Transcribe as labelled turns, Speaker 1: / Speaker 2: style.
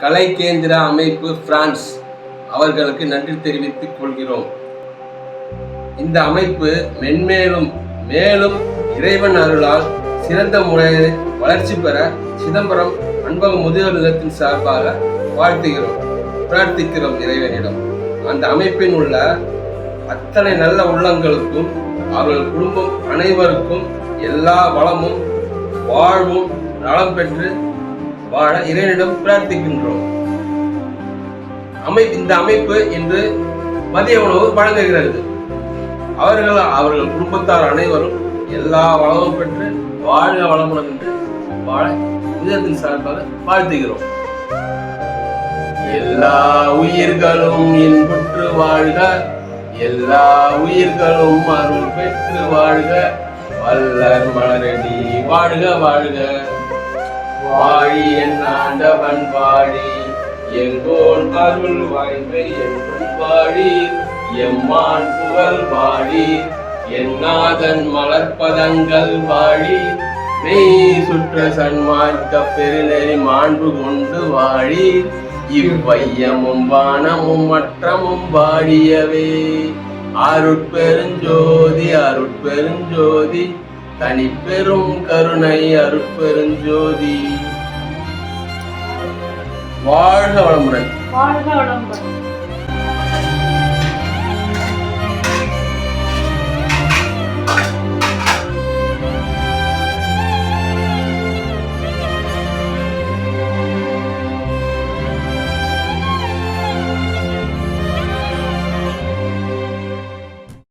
Speaker 1: கலை கேந்திர அமைப்பு பிரான்ஸ் அவர்களுக்கு நன்றி தெரிவித்துக் கொள்கிறோம். இந்த அமைப்பு மென்மேலும் மேலும் இறைவன் அருளால் சிறந்த முறையில் வளர்ச்சி பெற சிதம்பரம் அன்பக முதியோர் இல்லத்தின் சார்பாக பிரார்த்திக்கிறோம் இறைவனிடம். அந்த அமைப்பின் உள்ள அத்தனை நல்ல உள்ளங்களுக்கும் அவர்கள் குடும்பம் அனைவருக்கும் எல்லா வளமும் வாழ்வும் நலம் பெற்று வாழ இறைவனிடம் பிரார்த்திக்கின்றோம். இந்த அமைப்பு இன்று மதிய உணவு வழங்குகிறது. அவர்கள் குடும்பத்தார் அனைவரும் எல்லா வளமும் பெற்று வாழ்க வளமுடன் என்று வாழ இதயத்தின் சார்பாக வாழ்த்துகிறோம். எல்லா உயிர்களும் இன்புற்று வாழ்க, எல்லா உயிர்களும் அருள் பெற்று வாழ்க, வல்லர் மலரடி வாழ்க வாழ்க. வாழி என் ஆண்டவன் வாழி, எங்கோன் அருள் வாய்மை என்றும் வாழி, எம்மான் புகழ் வாழி, என்னாதன் மலர்பதங்கள் வாழி, மெய் சுற்ற சன்மார்க்க பெருநெறி மாண்பு கொண்டு வாழி, இவ்வையமும் வானமும் மற்றமும் வாழியவே. அருட்பெருஞ்சோதி அருட்பெருஞ்சோதி, தனிப்பெரும் கருணை அருட்பெருஞ்சோதி. வாழ்க வளமுடன்.
Speaker 2: வாழ்க வளமுடன்.